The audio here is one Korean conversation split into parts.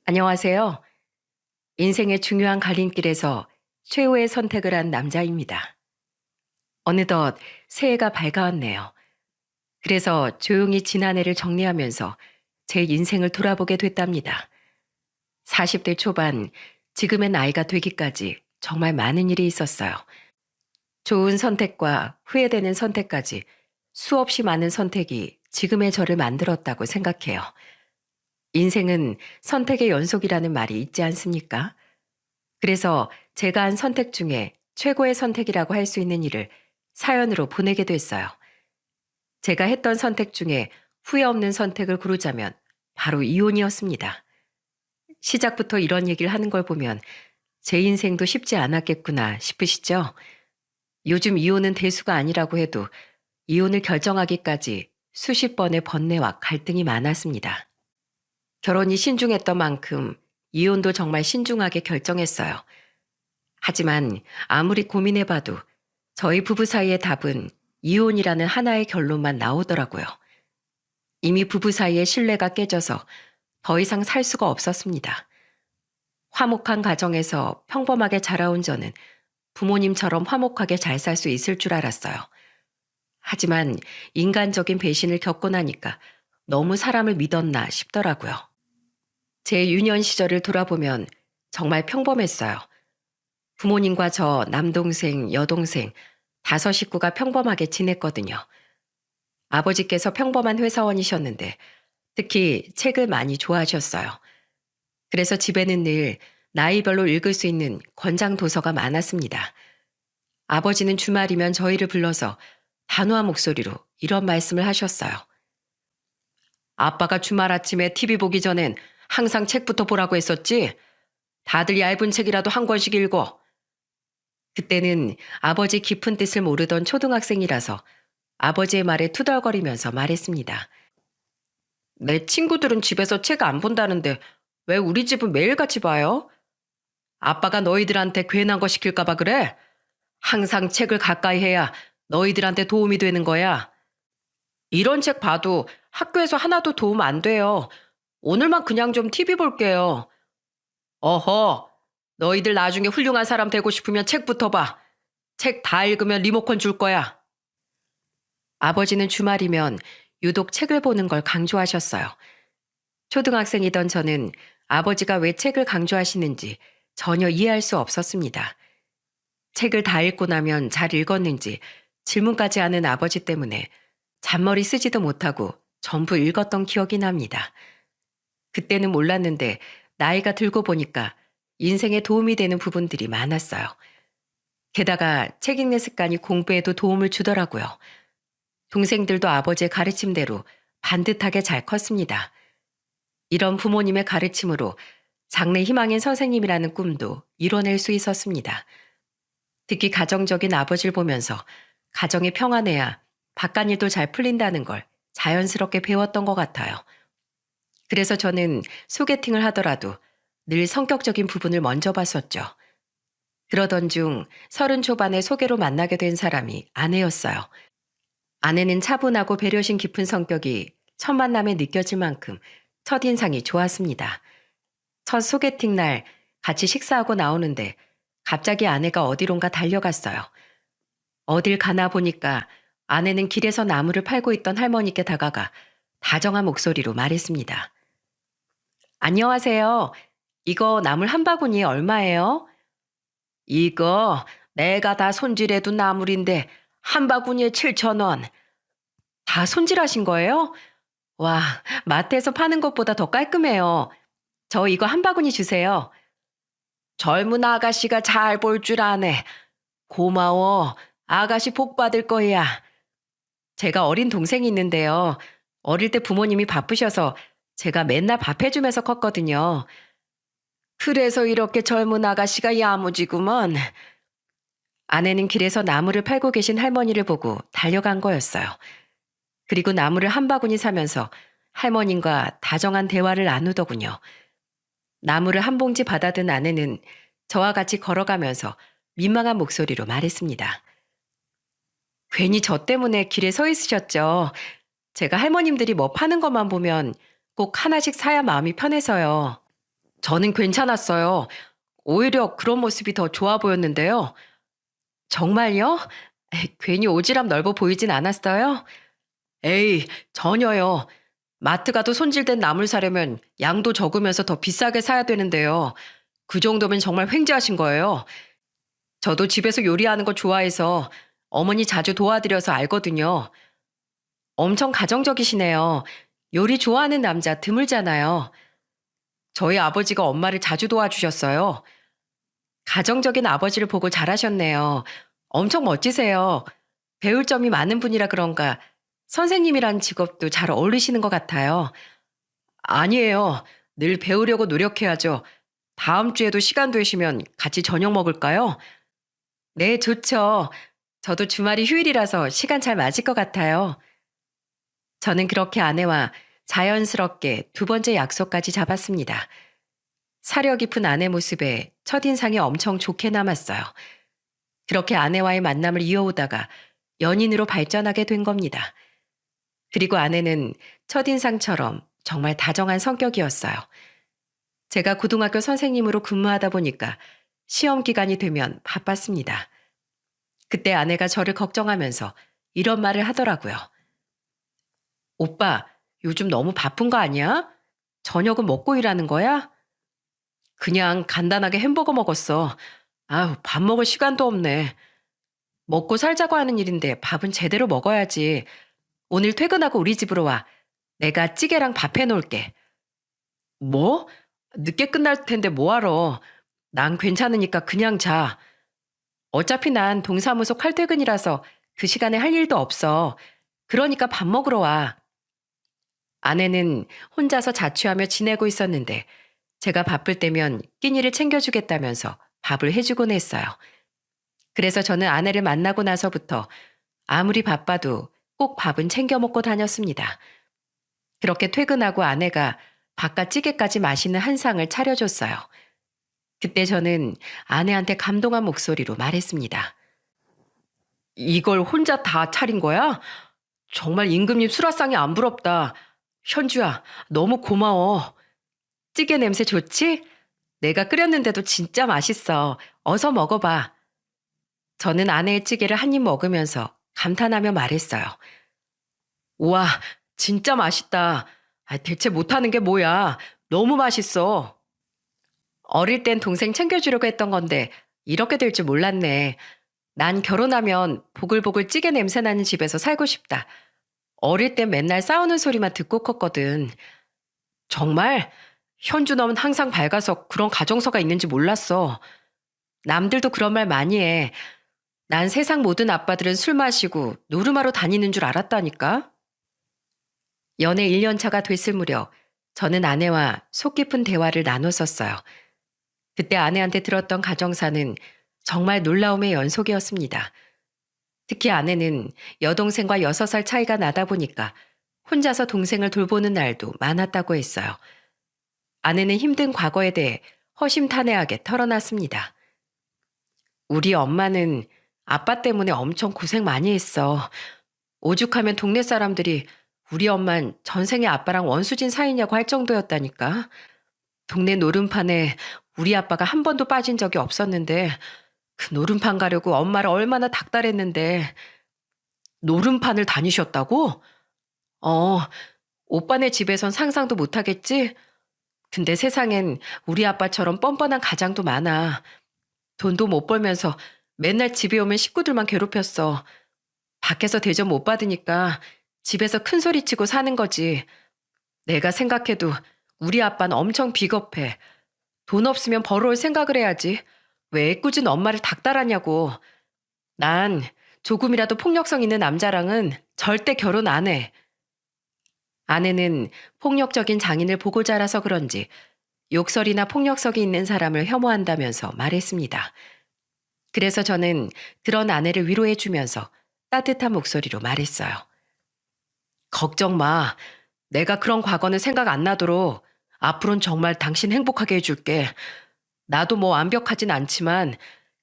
안녕하세요. 인생의 중요한 갈림길에서 최후의 선택을 한 남자입니다. 어느덧 새해가 밝아왔네요. 그래서 조용히 지난 해를 정리하면서 제 인생을 돌아보게 됐답니다. 40대 초반, 지금의 나이가 되기까지 정말 많은 일이 있었어요. 좋은 선택과 후회되는 선택까지 수없이 많은 선택이 지금의 저를 만들었다고 생각해요. 인생은 선택의 연속이라는 말이 있지 않습니까? 그래서 제가 한 선택 중에 최고의 선택이라고 할 수 있는 일을 사연으로 보내게 됐어요. 제가 했던 선택 중에 후회 없는 선택을 고르자면 바로 이혼이었습니다. 시작부터 이런 얘기를 하는 걸 보면 제 인생도 쉽지 않았겠구나 싶으시죠? 요즘 이혼은 대수가 아니라고 해도 이혼을 결정하기까지 수십 번의 번뇌와 갈등이 많았습니다. 결혼이 신중했던 만큼 이혼도 정말 신중하게 결정했어요. 하지만 아무리 고민해봐도 저희 부부 사이의 답은 이혼이라는 하나의 결론만 나오더라고요. 이미 부부 사이의 신뢰가 깨져서 더 이상 살 수가 없었습니다. 화목한 가정에서 평범하게 자라온 저는 부모님처럼 화목하게 잘 살 수 있을 줄 알았어요. 하지만 인간적인 배신을 겪고 나니까 너무 사람을 믿었나 싶더라고요. 제 유년 시절을 돌아보면 정말 평범했어요. 부모님과 저, 남동생, 여동생, 5식구가 평범하게 지냈거든요. 아버지께서 평범한 회사원이셨는데 특히 책을 많이 좋아하셨어요. 그래서 집에는 늘 나이별로 읽을 수 있는 권장 도서가 많았습니다. 아버지는 주말이면 저희를 불러서 단호한 목소리로 이런 말씀을 하셨어요. 아빠가 주말 아침에 TV 보기 전엔 항상 책부터 보라고 했었지? 다들 얇은 책이라도 한 권씩 읽어. 그때는 아버지 깊은 뜻을 모르던 초등학생이라서 아버지의 말에 투덜거리면서 말했습니다. 내 친구들은 집에서 책 안 본다는데 왜 우리 집은 매일같이 봐요? 아빠가 너희들한테 괜한 거 시킬까 봐 그래? 항상 책을 가까이 해야 너희들한테 도움이 되는 거야. 이런 책 봐도 학교에서 하나도 도움 안 돼요. 오늘만 그냥 좀 TV 볼게요. 어허, 너희들 나중에 훌륭한 사람 되고 싶으면 책부터 봐. 책 다 읽으면 리모컨 줄 거야. 아버지는 주말이면 유독 책을 보는 걸 강조하셨어요. 초등학생이던 저는 아버지가 왜 책을 강조하시는지 전혀 이해할 수 없었습니다. 책을 다 읽고 나면 잘 읽었는지 질문까지 하는 아버지 때문에 잔머리 쓰지도 못하고 전부 읽었던 기억이 납니다. 그때는 몰랐는데 나이가 들고 보니까 인생에 도움이 되는 부분들이 많았어요. 게다가 책 읽는 습관이 공부에도 도움을 주더라고요. 동생들도 아버지의 가르침대로 반듯하게 잘 컸습니다. 이런 부모님의 가르침으로 장래 희망인 선생님이라는 꿈도 이뤄낼 수 있었습니다. 특히 가정적인 아버지를 보면서 가정이 평안해야 바깥일도 잘 풀린다는 걸 자연스럽게 배웠던 것 같아요. 그래서 저는 소개팅을 하더라도 늘 성격적인 부분을 먼저 봤었죠. 그러던 중 30 초반에 소개로 만나게 된 사람이 아내였어요. 아내는 차분하고 배려심 깊은 성격이 첫 만남에 느껴질 만큼 첫인상이 좋았습니다. 첫 소개팅 날 같이 식사하고 나오는데 갑자기 아내가 어디론가 달려갔어요. 어딜 가나 보니까 아내는 길에서 나무를 팔고 있던 할머니께 다가가 다정한 목소리로 말했습니다. 안녕하세요. 이거 나물 한 바구니에 얼마예요? 이거 내가 다 손질해둔 나물인데 한 바구니에 7,000원. 다 손질하신 거예요? 와, 마트에서 파는 것보다 더 깔끔해요. 저 이거 한 바구니 주세요. 젊은 아가씨가 잘 볼 줄 아네. 고마워. 아가씨 복 받을 거야. 제가 어린 동생이 있는데요. 어릴 때 부모님이 바쁘셔서 제가 맨날 밥 해주면서 컸거든요. 그래서 이렇게 젊은 아가씨가 야무지구먼. 아내는 길에서 나무를 팔고 계신 할머니를 보고 달려간 거였어요. 그리고 나무를 한 바구니 사면서 할머님과 다정한 대화를 나누더군요. 나무를 한 봉지 받아든 아내는 저와 같이 걸어가면서 민망한 목소리로 말했습니다. 괜히 저 때문에 길에 서 있으셨죠. 제가 할머님들이 뭐 파는 것만 보면 꼭 하나씩 사야 마음이 편해서요. 저는 괜찮았어요. 오히려 그런 모습이 더 좋아 보였는데요. 정말요? 괜히 오지랖 넓어 보이진 않았어요? 에이, 전혀요. 마트 가도 손질된 나물 사려면 양도 적으면서 더 비싸게 사야 되는데요. 그 정도면 정말 횡재하신 거예요. 저도 집에서 요리하는 거 좋아해서 어머니 자주 도와드려서 알거든요. 엄청 가정적이시네요. 요리 좋아하는 남자 드물잖아요. 저희 아버지가 엄마를 자주 도와주셨어요. 가정적인 아버지를 보고 잘하셨네요. 엄청 멋지세요. 배울 점이 많은 분이라 그런가 선생님이란 직업도 잘 어울리시는 것 같아요. 아니에요. 늘 배우려고 노력해야죠. 다음 주에도 시간 되시면 같이 저녁 먹을까요? 네, 좋죠. 저도 주말이 휴일이라서 시간 잘 맞을 것 같아요. 저는 그렇게 아내와 자연스럽게 두 번째 약속까지 잡았습니다. 사려 깊은 아내 모습에 첫인상이 엄청 좋게 남았어요. 그렇게 아내와의 만남을 이어오다가 연인으로 발전하게 된 겁니다. 그리고 아내는 첫인상처럼 정말 다정한 성격이었어요. 제가 고등학교 선생님으로 근무하다 보니까 시험 기간이 되면 바빴습니다. 그때 아내가 저를 걱정하면서 이런 말을 하더라고요. 오빠, 요즘 너무 바쁜 거 아니야? 저녁은 먹고 일하는 거야? 그냥 간단하게 햄버거 먹었어. 아유, 밥 먹을 시간도 없네. 먹고 살자고 하는 일인데 밥은 제대로 먹어야지. 오늘 퇴근하고 우리 집으로 와. 내가 찌개랑 밥 해놓을게. 뭐? 늦게 끝날 텐데 뭐하러. 난 괜찮으니까 그냥 자. 어차피 난 동사무소 칼퇴근이라서 그 시간에 할 일도 없어. 그러니까 밥 먹으러 와. 아내는 혼자서 자취하며 지내고 있었는데 제가 바쁠 때면 끼니를 챙겨주겠다면서 밥을 해주곤 했어요. 그래서 저는 아내를 만나고 나서부터 아무리 바빠도 꼭 밥은 챙겨 먹고 다녔습니다. 그렇게 퇴근하고 아내가 밥과 찌개까지 맛있는 한 상을 차려줬어요. 그때 저는 아내한테 감동한 목소리로 말했습니다. 이걸 혼자 다 차린 거야? 정말 임금님 수라상이 안 부럽다. 현주야, 너무 고마워. 찌개 냄새 좋지? 내가 끓였는데도 진짜 맛있어. 어서 먹어봐. 저는 아내의 찌개를 한 입 먹으면서 감탄하며 말했어요. 우와, 진짜 맛있다. 대체 못하는 게 뭐야. 너무 맛있어. 어릴 땐 동생 챙겨주려고 했던 건데 이렇게 될 줄 몰랐네. 난 결혼하면 보글보글 찌개 냄새 나는 집에서 살고 싶다. 어릴 땐 맨날 싸우는 소리만 듣고 컸거든. 정말? 현주 넌 항상 밝아서 그런 가정서가 있는지 몰랐어. 남들도 그런 말 많이 해. 난 세상 모든 아빠들은 술 마시고 노름하러 다니는 줄 알았다니까. 연애 1년 차가 됐을 무렵 저는 아내와 속 깊은 대화를 나눴었어요. 그때 아내한테 들었던 가정사는 정말 놀라움의 연속이었습니다. 특히 아내는 여동생과 6살 차이가 나다 보니까 혼자서 동생을 돌보는 날도 많았다고 했어요. 아내는 힘든 과거에 대해 허심탄회하게 털어놨습니다. 우리 엄마는 아빠 때문에 엄청 고생 많이 했어. 오죽하면 동네 사람들이 우리 엄만 전생에 아빠랑 원수진 사이냐고 할 정도였다니까. 동네 노름판에 우리 아빠가 한 번도 빠진 적이 없었는데 그 노름판 가려고 엄마를 얼마나 닥달했는데. 노름판을 다니셨다고? 어, 오빠네 집에선 상상도 못하겠지? 근데 세상엔 우리 아빠처럼 뻔뻔한 가장도 많아. 돈도 못 벌면서 맨날 집에 오면 식구들만 괴롭혔어. 밖에서 대접 못 받으니까 집에서 큰 소리 치고 사는 거지. 내가 생각해도 우리 아빠는 엄청 비겁해. 돈 없으면 벌어올 생각을 해야지. 왜 애꿎은 엄마를 닥달하냐고. 난 조금이라도 폭력성 있는 남자랑은 절대 결혼 안 해. 아내는 폭력적인 장인을 보고 자라서 그런지 욕설이나 폭력성이 있는 사람을 혐오한다면서 말했습니다. 그래서 저는 그런 아내를 위로해 주면서 따뜻한 목소리로 말했어요. 걱정 마. 내가 그런 과거는 생각 안 나도록 앞으로는 정말 당신 행복하게 해줄게. 나도 뭐 완벽하진 않지만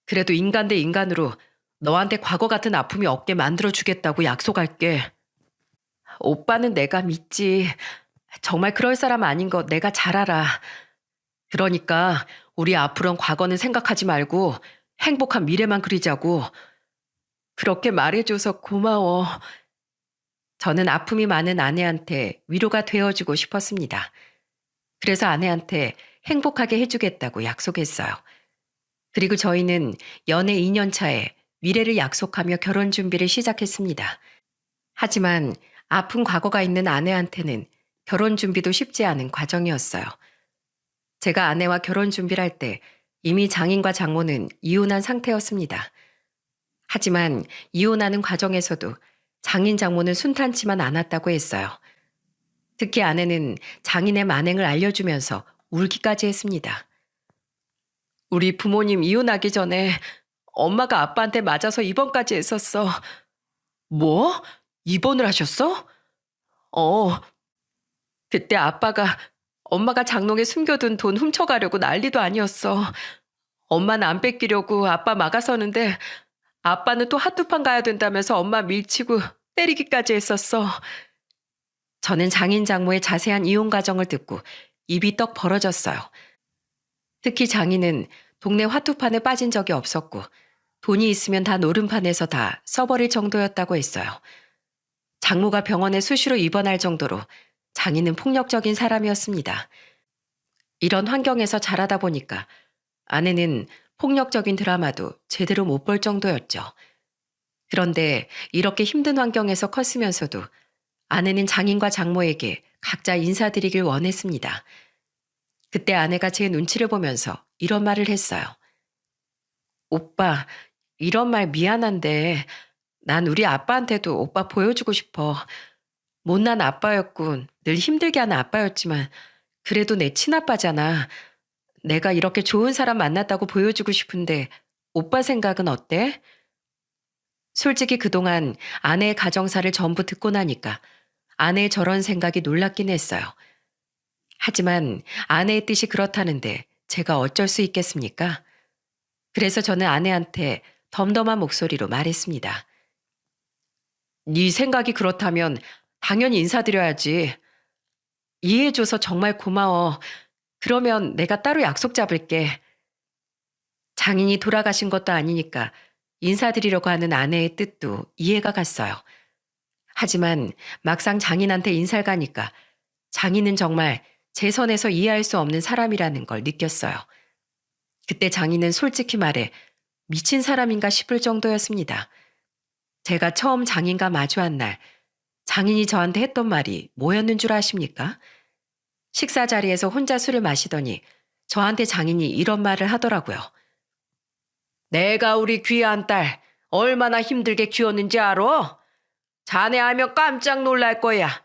그래도 인간 대 인간으로 너한테 과거 같은 아픔이 없게 만들어주겠다고 약속할게. 오빠는 내가 믿지. 정말 그럴 사람 아닌 거 내가 잘 알아. 그러니까 우리 앞으로는 과거는 생각하지 말고 행복한 미래만 그리자고. 그렇게 말해줘서 고마워. 저는 아픔이 많은 아내한테 위로가 되어주고 싶었습니다. 그래서 아내한테 행복하게 해주겠다고 약속했어요. 그리고 저희는 연애 2년 차에 미래를 약속하며 결혼 준비를 시작했습니다. 하지만 아픈 과거가 있는 아내한테는 결혼 준비도 쉽지 않은 과정이었어요. 제가 아내와 결혼 준비를 할 때 이미 장인과 장모는 이혼한 상태였습니다. 하지만 이혼하는 과정에서도 장인 장모는 순탄치만 않았다고 했어요. 특히 아내는 장인의 만행을 알려주면서 울기까지 했습니다. 우리 부모님 이혼하기 전에 엄마가 아빠한테 맞아서 입원까지 했었어. 뭐? 입원을 하셨어? 어. 그때 아빠가 엄마가 장롱에 숨겨둔 돈 훔쳐가려고 난리도 아니었어. 엄마는 안 뺏기려고 아빠 막아서는데 아빠는 또 핫도판 가야 된다면서 엄마 밀치고 때리기까지 했었어. 저는 장인 장모의 자세한 이혼 과정을 듣고 입이 떡 벌어졌어요. 특히 장인은 동네 화투판에 빠진 적이 없었고 돈이 있으면 다 노름판에서 다 써버릴 정도였다고 했어요. 장모가 병원에 수시로 입원할 정도로 장인은 폭력적인 사람이었습니다. 이런 환경에서 자라다 보니까 아내는 폭력적인 드라마도 제대로 못 볼 정도였죠. 그런데 이렇게 힘든 환경에서 컸으면서도 아내는 장인과 장모에게 각자 인사드리길 원했습니다. 그때 아내가 제 눈치를 보면서 이런 말을 했어요. 오빠, 이런 말 미안한데 난 우리 아빠한테도 오빠 보여주고 싶어. 못난 아빠였군. 늘 힘들게 하는 아빠였지만 그래도 내 친아빠잖아. 내가 이렇게 좋은 사람 만났다고 보여주고 싶은데 오빠 생각은 어때? 솔직히 그동안 아내의 가정사를 전부 듣고 나니까 아내의 저런 생각이 놀랍긴 했어요. 하지만 아내의 뜻이 그렇다는데 제가 어쩔 수 있겠습니까? 그래서 저는 아내한테 덤덤한 목소리로 말했습니다. 네 생각이 그렇다면 당연히 인사드려야지. 이해해줘서 정말 고마워. 그러면 내가 따로 약속 잡을게. 장인이 돌아가신 것도 아니니까 인사드리려고 하는 아내의 뜻도 이해가 갔어요. 하지만 막상 장인한테 인사를 가니까 장인은 정말 제 선에서 이해할 수 없는 사람이라는 걸 느꼈어요. 그때 장인은 솔직히 말해 미친 사람인가 싶을 정도였습니다. 제가 처음 장인과 마주한 날 장인이 저한테 했던 말이 뭐였는 줄 아십니까? 식사 자리에서 혼자 술을 마시더니 저한테 장인이 이런 말을 하더라고요. 내가 우리 귀한 딸 얼마나 힘들게 키웠는지 알아? 자네 알면 깜짝 놀랄 거야.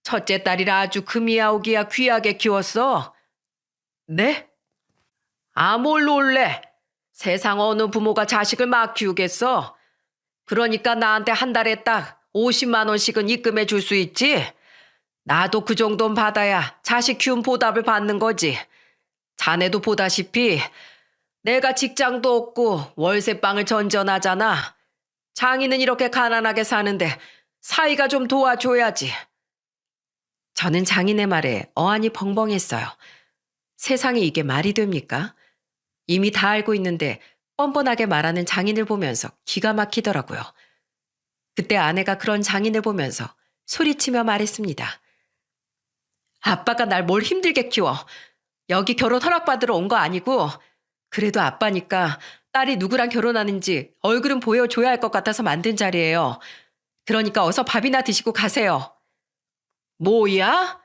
첫째 딸이라 아주 금이야오기야 귀하게 키웠어. 네? 아, 뭘 놀래? 세상 어느 부모가 자식을 막 키우겠어? 그러니까 나한테 한 달에 딱 50만 원씩은 입금해 줄 수 있지? 나도 그 정도는 받아야 자식 키운 보답을 받는 거지. 자네도 보다시피 내가 직장도 없고 월세방을 전전하잖아. 장인은 이렇게 가난하게 사는데 사위가 좀 도와줘야지. 저는 장인의 말에 어안이 벙벙했어요. 세상에 이게 말이 됩니까? 이미 다 알고 있는데 뻔뻔하게 말하는 장인을 보면서 기가 막히더라고요. 그때 아내가 그런 장인을 보면서 소리치며 말했습니다. 아빠가 날 뭘 힘들게 키워. 여기 결혼 허락받으러 온 거 아니고 그래도 아빠니까 딸이 누구랑 결혼하는지 얼굴은 보여줘야 할 것 같아서 만든 자리예요. 그러니까 어서 밥이나 드시고 가세요. 뭐야?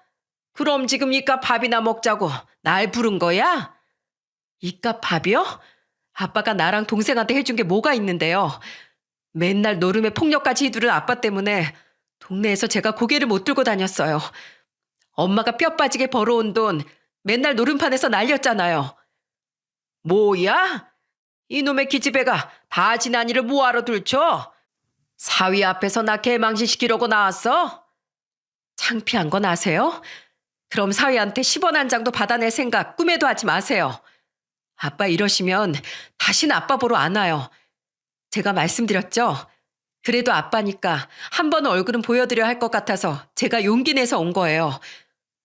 그럼 지금 이깟 밥이나 먹자고 날 부른 거야? 이깟 밥이요? 아빠가 나랑 동생한테 해준 게 뭐가 있는데요. 맨날 노름에 폭력까지 휘두른 아빠 때문에 동네에서 제가 고개를 못 들고 다녔어요. 엄마가 뼈 빠지게 벌어온 돈 맨날 노름판에서 날렸잖아요. 뭐야? 이놈의 기집애가 다 지난 일을 뭐하러 들춰? 사위 앞에서 나 개망신시키려고 나왔어? 창피한 건 아세요? 그럼 사위한테 10원 한 장도 받아낼 생각 꿈에도 하지 마세요. 아빠 이러시면 다시는 아빠 보러 안 와요. 제가 말씀드렸죠? 그래도 아빠니까 한 번 얼굴은 보여드려야 할 것 같아서 제가 용기 내서 온 거예요.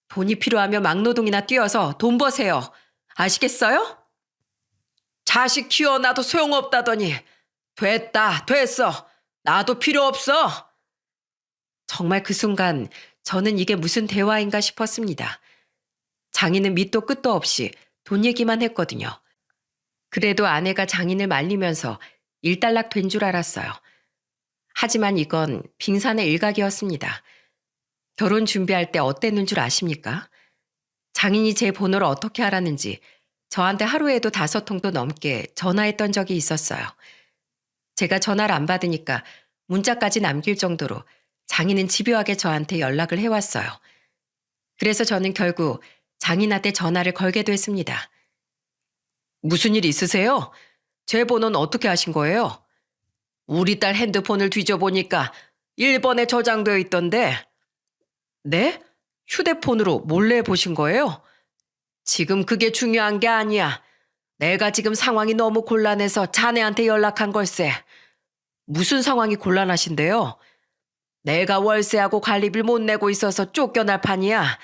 돈이 필요하면 막노동이나 뛰어서 돈 버세요. 아시겠어요? 자식 키워놔도 소용없다더니 됐다, 됐어. 나도 필요 없어. 정말 그 순간 저는 이게 무슨 대화인가 싶었습니다. 장인은 밑도 끝도 없이 돈 얘기만 했거든요. 그래도 아내가 장인을 말리면서 일단락 된 줄 알았어요. 하지만 이건 빙산의 일각이었습니다. 결혼 준비할 때 어땠는 줄 아십니까? 장인이 제 번호를 어떻게 알았는지 저한테 하루에도 5통도 넘게 전화했던 적이 있었어요. 제가 전화를 안 받으니까 문자까지 남길 정도로 장인은 집요하게 저한테 연락을 해왔어요. 그래서 저는 결국 장인한테 전화를 걸게 됐습니다. 무슨 일 있으세요? 제 번호는 어떻게 하신 거예요? 우리 딸 핸드폰을 뒤져보니까 1번에 저장되어 있던데. 네? 휴대폰으로 몰래 보신 거예요? 지금 그게 중요한 게 아니야. 내가 지금 상황이 너무 곤란해서 자네한테 연락한 걸세. 무슨 상황이 곤란하신데요? 내가 월세하고 관리비를 못 내고 있어서 쫓겨날 판이야.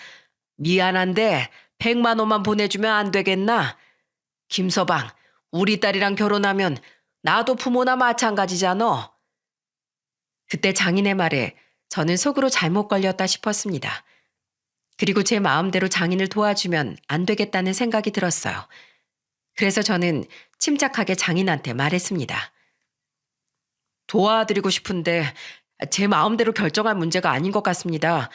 미안한데 100만 원만 보내주면 안 되겠나? 김서방, 우리 딸이랑 결혼하면 나도 부모나 마찬가지잖아. 그때 장인의 말에 저는 속으로 잘못 걸렸다 싶었습니다. 그리고 제 마음대로 장인을 도와주면 안 되겠다는 생각이 들었어요. 그래서 저는 침착하게 장인한테 말했습니다. 도와드리고 싶은데 제 마음대로 결정할 문제가 아닌 것 같습니다.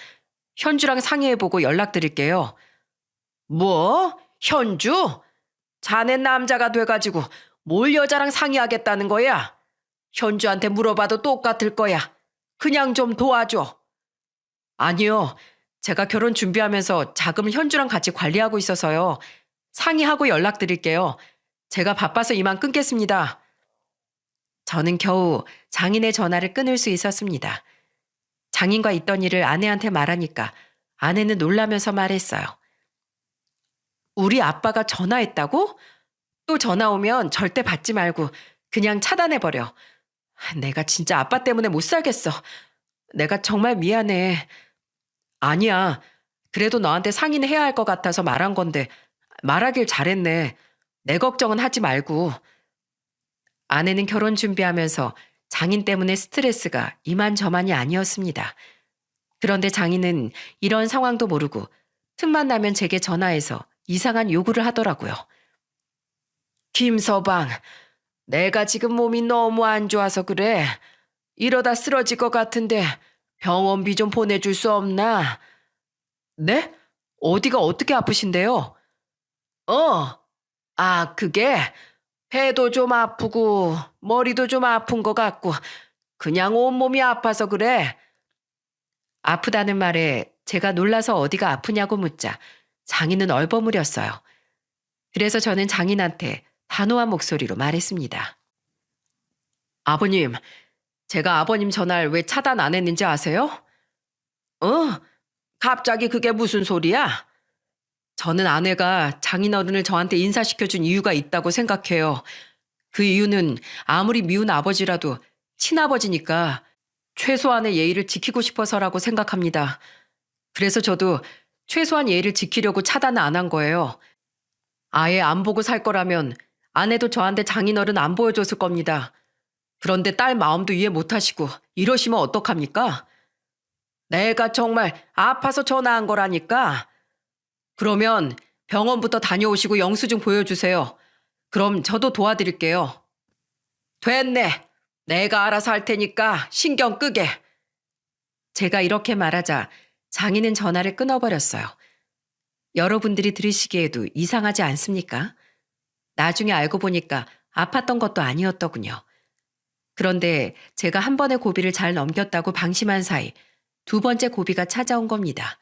현주랑 상의해보고 연락드릴게요. 뭐? 현주? 자네 남자가 돼가지고 뭘 여자랑 상의하겠다는 거야? 현주한테 물어봐도 똑같을 거야. 그냥 좀 도와줘. 아니요. 제가 결혼 준비하면서 자금을 현주랑 같이 관리하고 있어서요. 상의하고 연락드릴게요. 제가 바빠서 이만 끊겠습니다. 저는 겨우 장인의 전화를 끊을 수 있었습니다. 장인과 있던 일을 아내한테 말하니까 아내는 놀라면서 말했어요. 우리 아빠가 전화했다고? 또 전화 오면 절대 받지 말고 그냥 차단해버려. 내가 진짜 아빠 때문에 못 살겠어. 내가 정말 미안해. 아니야. 그래도 너한테 상의는 해야 할 것 같아서 말한 건데 말하길 잘했네. 내 걱정은 하지 말고. 아내는 결혼 준비하면서 장인 때문에 스트레스가 이만저만이 아니었습니다. 그런데 장인은 이런 상황도 모르고 틈만 나면 제게 전화해서 이상한 요구를 하더라고요. 김서방, 내가 지금 몸이 너무 안 좋아서 그래. 이러다 쓰러질 것 같은데 병원비 좀 보내줄 수 없나? 네? 어디가 어떻게 아프신데요? 그게 배도 좀 아프고 머리도 좀 아픈 것 같고 그냥 온몸이 아파서 그래. 아프다는 말에 제가 놀라서 어디가 아프냐고 묻자 장인은 얼버무렸어요. 그래서 저는 장인한테 단호한 목소리로 말했습니다. 아버님, 제가 아버님 전화를 왜 차단 안 했는지 아세요? 갑자기 그게 무슨 소리야? 저는 아내가 장인어른을 저한테 인사시켜준 이유가 있다고 생각해요. 그 이유는 아무리 미운 아버지라도 친아버지니까 최소한의 예의를 지키고 싶어서라고 생각합니다. 그래서 저도 최소한 예의를 지키려고 차단을 안 한 거예요. 아예 안 보고 살 거라면 아내도 저한테 장인어른 안 보여줬을 겁니다. 그런데 딸 마음도 이해 못하시고 이러시면 어떡합니까? 내가 정말 아파서 전화한 거라니까. 그러면 병원부터 다녀오시고 영수증 보여주세요. 그럼 저도 도와드릴게요. 됐네. 내가 알아서 할 테니까 신경 끄게. 제가 이렇게 말하자 장인은 전화를 끊어버렸어요. 여러분들이 들으시기에도 이상하지 않습니까? 나중에 알고 보니까 아팠던 것도 아니었더군요. 그런데 제가 한 번의 고비를 잘 넘겼다고 방심한 사이 2번째 고비가 찾아온 겁니다.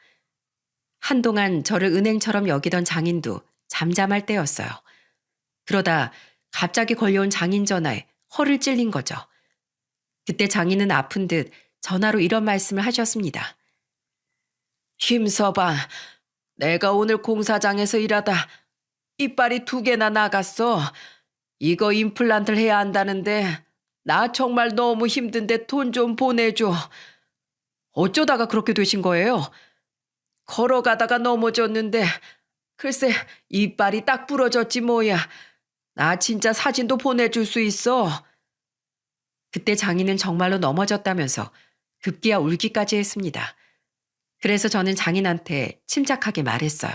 한동안 저를 은행처럼 여기던 장인도 잠잠할 때였어요. 그러다 갑자기 걸려온 장인 전화에 허를 찔린 거죠. 그때 장인은 아픈 듯 전화로 이런 말씀을 하셨습니다. 김서방, 내가 오늘 공사장에서 일하다 이빨이 2개나 나갔어. 이거 임플란트를 해야 한다는데 나 정말 너무 힘든데 돈 좀 보내줘. 어쩌다가 그렇게 되신 거예요? 걸어가다가 넘어졌는데 글쎄, 이빨이 딱 부러졌지 뭐야. 나 진짜 사진도 보내줄 수 있어. 그때 장인은 정말로 넘어졌다면서 급기야 울기까지 했습니다. 그래서 저는 장인한테 침착하게 말했어요.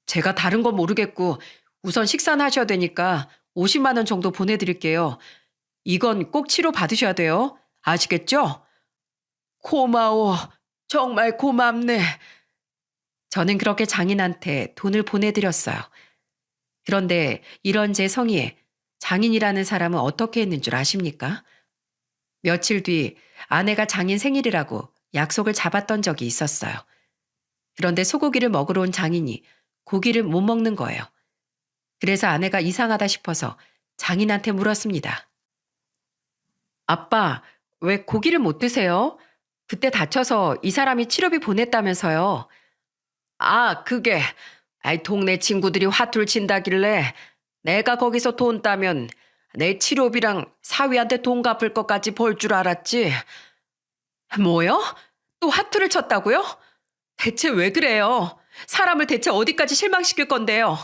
제가 다른 건 모르겠고 우선 식사는 하셔야 되니까 50만 원 정도 보내드릴게요. 이건 꼭 치료 받으셔야 돼요. 아시겠죠? 고마워. 정말 고맙네. 저는 그렇게 장인한테 돈을 보내드렸어요. 그런데 이런 제 성의에 장인이라는 사람은 어떻게 했는 줄 아십니까? 며칠 뒤 아내가 장인 생일이라고 약속을 잡았던 적이 있었어요. 그런데 소고기를 먹으러 온 장인이 고기를 못 먹는 거예요. 그래서 아내가 이상하다 싶어서 장인한테 물었습니다. 아빠, 왜 고기를 못 드세요? 그때 다쳐서 이 사람이 치료비 보냈다면서요. 아, 그게 동네 친구들이 화투를 친다길래 내가 거기서 돈 따면 내 치료비랑 사위한테 돈 갚을 것까지 벌 줄 알았지. 뭐요? 또 화투를 쳤다고요? 대체 왜 그래요? 사람을 대체 어디까지 실망시킬 건데요?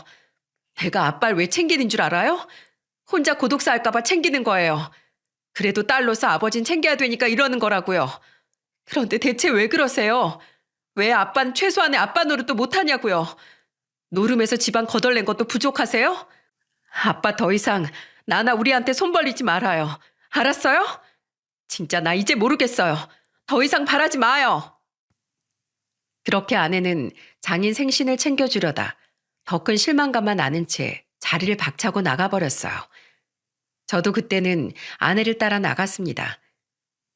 내가 아빠를 왜 챙기는 줄 알아요? 혼자 고독 쌓을까봐 챙기는 거예요. 그래도 딸로서 아버진 챙겨야 되니까 이러는 거라고요. 그런데 대체 왜 그러세요? 왜 아빠는 최소한의 아빠 노릇도 못하냐고요? 노름에서 집안 거덜낸 것도 부족하세요? 아빠 더 이상 나나 우리한테 손 벌리지 말아요. 알았어요? 진짜 나 이제 모르겠어요. 더 이상 바라지 마요. 그렇게 아내는 장인 생신을 챙겨주려다 더 큰 실망감만 아는 채 자리를 박차고 나가버렸어요. 저도 그때는 아내를 따라 나갔습니다.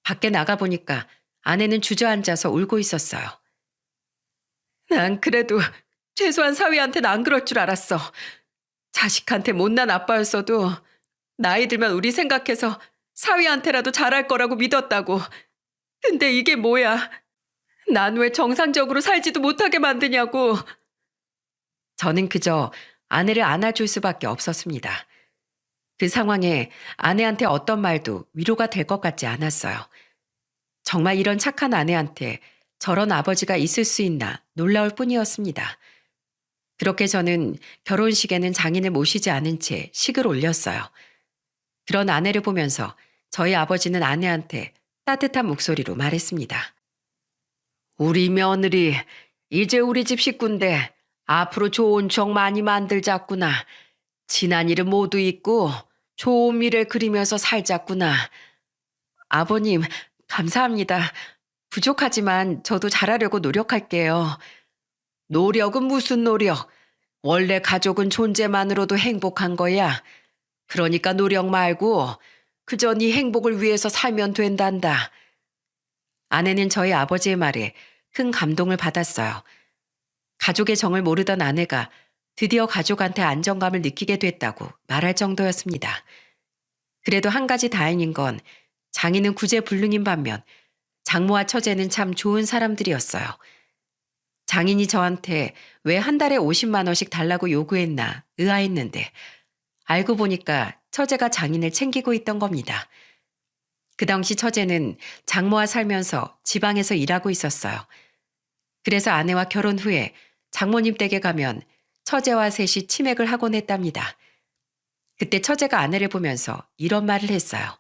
밖에 나가보니까 아내는 주저앉아서 울고 있었어요. 난 그래도 최소한 사위한테는 안 그럴 줄 알았어. 자식한테 못난 아빠였어도 나이 들면 우리 생각해서 사위한테라도 잘할 거라고 믿었다고. 근데 이게 뭐야? 난 왜 정상적으로 살지도 못하게 만드냐고. 저는 그저 아내를 안아줄 수밖에 없었습니다. 그 상황에 아내한테 어떤 말도 위로가 될 것 같지 않았어요. 정말 이런 착한 아내한테 저런 아버지가 있을 수 있나 놀라울 뿐이었습니다. 그렇게 저는 결혼식에는 장인을 모시지 않은 채 식을 올렸어요. 그런 아내를 보면서 저희 아버지는 아내한테 따뜻한 목소리로 말했습니다. 우리 며느리, 이제 우리 집 식구인데 앞으로 좋은 추억 많이 만들자꾸나. 지난 일은 모두 잊고 좋은 미래 그리면서 살자꾸나. 아버님, 감사합니다. 부족하지만 저도 잘하려고 노력할게요. 노력은 무슨 노력? 원래 가족은 존재만으로도 행복한 거야. 그러니까 노력 말고 그저 네 행복을 위해서 살면 된단다. 아내는 저희 아버지의 말에 큰 감동을 받았어요. 가족의 정을 모르던 아내가 드디어 가족한테 안정감을 느끼게 됐다고 말할 정도였습니다. 그래도 한 가지 다행인 건 장인은 구제불능인 반면 장모와 처제는 참 좋은 사람들이었어요. 장인이 저한테 왜 한 달에 50만 원씩 달라고 요구했나 의아했는데 알고 보니까 처제가 장인을 챙기고 있던 겁니다. 그 당시 처제는 장모와 살면서 지방에서 일하고 있었어요. 그래서 아내와 결혼 후에 장모님 댁에 가면 처제와 셋이 치맥을 하곤 했답니다. 그때 처제가 아내를 보면서 이런 말을 했어요.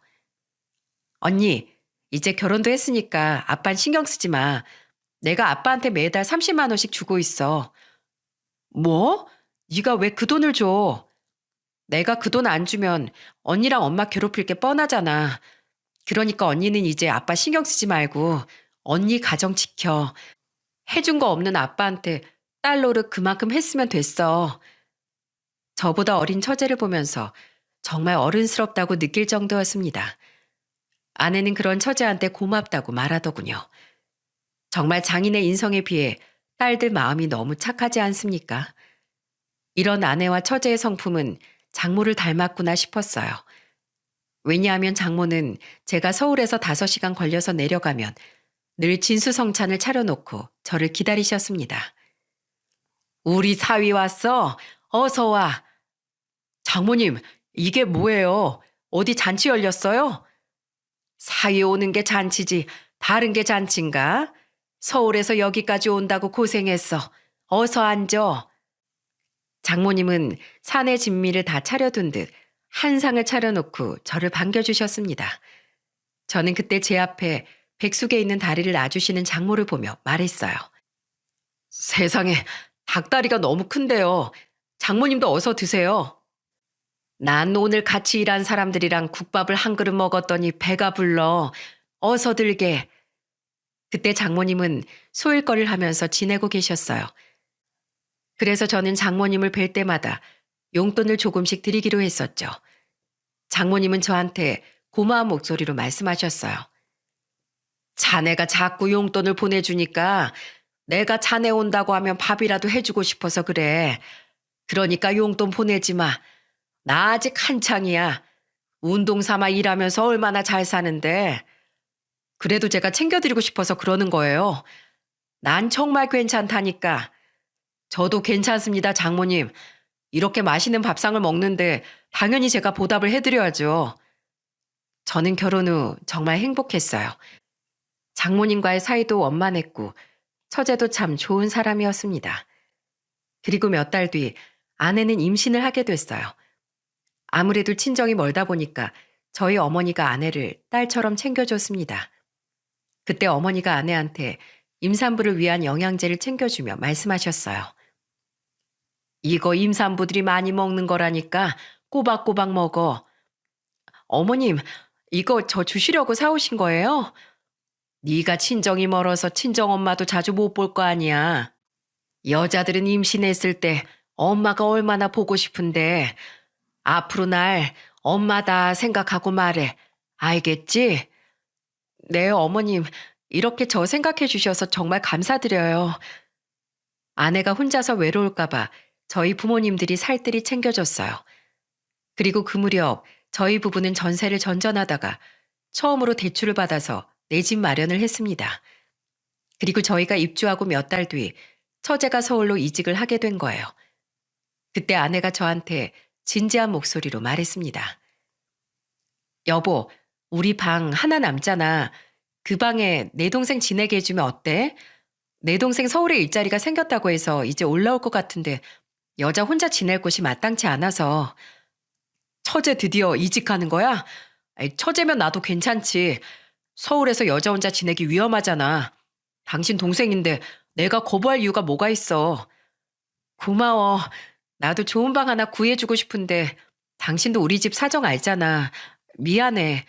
언니, 이제 결혼도 했으니까 아빠는 신경 쓰지 마. 내가 아빠한테 매달 30만 원씩 주고 있어. 뭐? 네가 왜 그 돈을 줘? 내가 그 돈 안 주면 언니랑 엄마 괴롭힐 게 뻔하잖아. 그러니까 언니는 이제 아빠 신경 쓰지 말고 언니 가정 지켜. 해준 거 없는 아빠한테 딸 노릇 그만큼 했으면 됐어. 저보다 어린 처제를 보면서 정말 어른스럽다고 느낄 정도였습니다. 아내는 그런 처제한테 고맙다고 말하더군요. 정말 장인의 인성에 비해 딸들 마음이 너무 착하지 않습니까? 이런 아내와 처제의 성품은 장모를 닮았구나 싶었어요. 왜냐하면 장모는 제가 서울에서 5시간 걸려서 내려가면 늘 진수성찬을 차려놓고 저를 기다리셨습니다. 우리 사위 왔어. 어서 와. 장모님, 이게 뭐예요? 어디 잔치 열렸어요? 사위 오는 게 잔치지 다른 게 잔치인가? 서울에서 여기까지 온다고 고생했어. 어서 앉어. 장모님은 사내 진미를 다 차려둔 듯 한 상을 차려놓고 저를 반겨주셨습니다. 저는 그때 제 앞에 백숙에 있는 다리를 놔주시는 장모를 보며 말했어요. 세상에, 닭다리가 너무 큰데요. 장모님도 어서 드세요. 난 오늘 같이 일한 사람들이랑 국밥을 한 그릇 먹었더니 배가 불러. 어서 들게. 그때 장모님은 소일거리를 하면서 지내고 계셨어요. 그래서 저는 장모님을 뵐 때마다 용돈을 조금씩 드리기로 했었죠. 장모님은 저한테 고마운 목소리로 말씀하셨어요. 자네가 자꾸 용돈을 보내주니까 내가 자네 온다고 하면 밥이라도 해주고 싶어서 그래. 그러니까 용돈 보내지 마. 나 아직 한창이야. 운동 삼아 일하면서 얼마나 잘 사는데. 그래도 제가 챙겨드리고 싶어서 그러는 거예요. 난 정말 괜찮다니까. 저도 괜찮습니다, 장모님. 이렇게 맛있는 밥상을 먹는데 당연히 제가 보답을 해드려야죠. 저는 결혼 후 정말 행복했어요. 장모님과의 사이도 원만했고 처제도 참 좋은 사람이었습니다. 그리고 몇 달 뒤 아내는 임신을 하게 됐어요. 아무래도 친정이 멀다 보니까 저희 어머니가 아내를 딸처럼 챙겨줬습니다. 그때 어머니가 아내한테 임산부를 위한 영양제를 챙겨주며 말씀하셨어요. 이거 임산부들이 많이 먹는 거라니까 꼬박꼬박 먹어. 어머님, 이거 저 주시려고 사오신 거예요? 네가 친정이 멀어서 친정엄마도 자주 못 볼 거 아니야. 여자들은 임신했을 때 엄마가 얼마나 보고 싶은데 앞으로 날 엄마다 생각하고 말해. 알겠지? 네, 어머님. 이렇게 저 생각해 주셔서 정말 감사드려요. 아내가 혼자서 외로울까봐 저희 부모님들이 살뜰히 챙겨줬어요. 그리고 그 무렵 저희 부부는 전세를 전전하다가 처음으로 대출을 받아서 내 집 마련을 했습니다. 그리고 저희가 입주하고 몇 달 뒤 처제가 서울로 이직을 하게 된 거예요. 그때 아내가 저한테 진지한 목소리로 말했습니다. 여보, 우리 방 하나 남잖아. 그 방에 내 동생 지내게 해주면 어때? 내 동생 서울에 일자리가 생겼다고 해서 이제 올라올 것 같은데 여자 혼자 지낼 곳이 마땅치 않아서. 처제 드디어 이직하는 거야? 아이, 처제면 나도 괜찮지. 서울에서 여자 혼자 지내기 위험하잖아. 당신 동생인데 내가 거부할 이유가 뭐가 있어. 고마워. 나도 좋은 방 하나 구해주고 싶은데 당신도 우리 집 사정 알잖아. 미안해.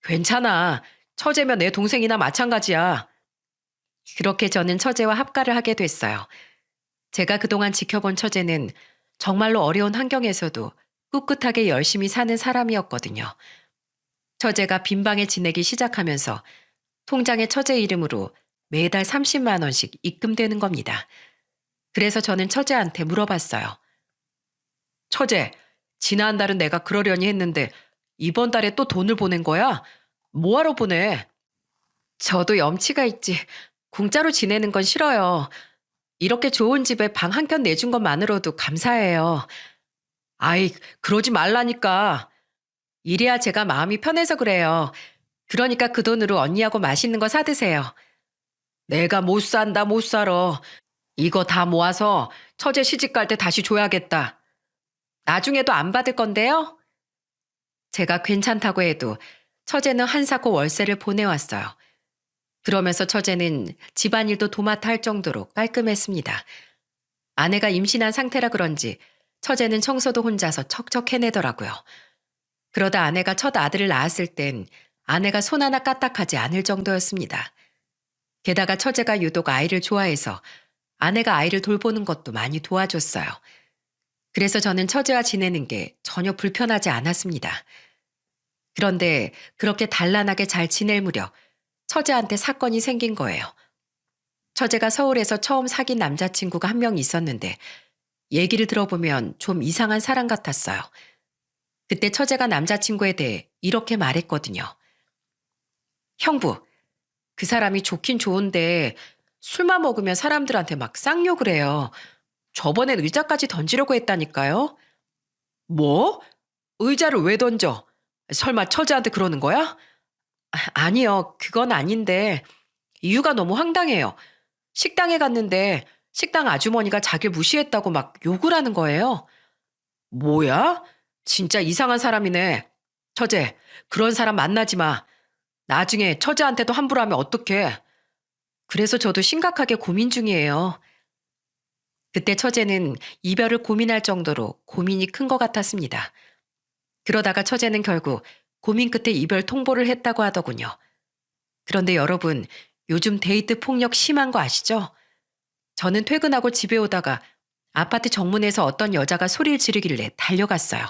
괜찮아. 처제면 내 동생이나 마찬가지야. 그렇게 저는 처제와 합가를 하게 됐어요. 제가 그동안 지켜본 처제는 정말로 어려운 환경에서도 꿋꿋하게 열심히 사는 사람이었거든요. 처제가 빈방에 지내기 시작하면서 통장에 처제 이름으로 매달 30만 원씩 입금되는 겁니다. 그래서 저는 처제한테 물어봤어요. 처제, 지난달은 내가 그러려니 했는데 이번 달에 또 돈을 보낸 거야? 뭐하러 보내? 저도 염치가 있지. 공짜로 지내는 건 싫어요. 이렇게 좋은 집에 방 한 켠 내준 것만으로도 감사해요. 아이, 그러지 말라니까. 이래야 제가 마음이 편해서 그래요. 그러니까 그 돈으로 언니하고 맛있는 거 사드세요. 내가 못 산다, 못 살아. 이거 다 모아서 처제 시집 갈 때 다시 줘야겠다. 나중에도 안 받을 건데요? 제가 괜찮다고 해도 처제는 한사코 월세를 보내왔어요. 그러면서 처제는 집안일도 도맡아 할 정도로 깔끔했습니다. 아내가 임신한 상태라 그런지 처제는 청소도 혼자서 척척 해내더라고요. 그러다 아내가 첫 아들을 낳았을 땐 아내가 손 하나 까딱하지 않을 정도였습니다. 게다가 처제가 유독 아이를 좋아해서 아내가 아이를 돌보는 것도 많이 도와줬어요. 그래서 저는 처제와 지내는 게 전혀 불편하지 않았습니다. 그런데 그렇게 단란하게 잘 지낼 무렵 처제한테 사건이 생긴 거예요. 처제가 서울에서 처음 사귄 남자친구가 한 명 있었는데 얘기를 들어보면 좀 이상한 사람 같았어요. 그때 처제가 남자친구에 대해 이렇게 말했거든요. 형부, 그 사람이 좋긴 좋은데 술만 먹으면 사람들한테 막 쌍욕을 해요. 저번엔 의자까지 던지려고 했다니까요. 뭐? 의자를 왜 던져? 설마 처제한테 그러는 거야? 아니요, 그건 아닌데 이유가 너무 황당해요. 식당에 갔는데 식당 아주머니가 자기를 무시했다고 막 욕을 하는 거예요. 뭐야? 진짜 이상한 사람이네. 처제, 그런 사람 만나지 마. 나중에 처제한테도 함부로 하면 어떡해. 그래서 저도 심각하게 고민 중이에요. 그때 처제는 이별을 고민할 정도로 고민이 큰 것 같았습니다. 그러다가 처제는 결국 고민 끝에 이별 통보를 했다고 하더군요. 그런데 여러분, 요즘 데이트 폭력 심한 거 아시죠? 저는 퇴근하고 집에 오다가 아파트 정문에서 어떤 여자가 소리를 지르길래 달려갔어요.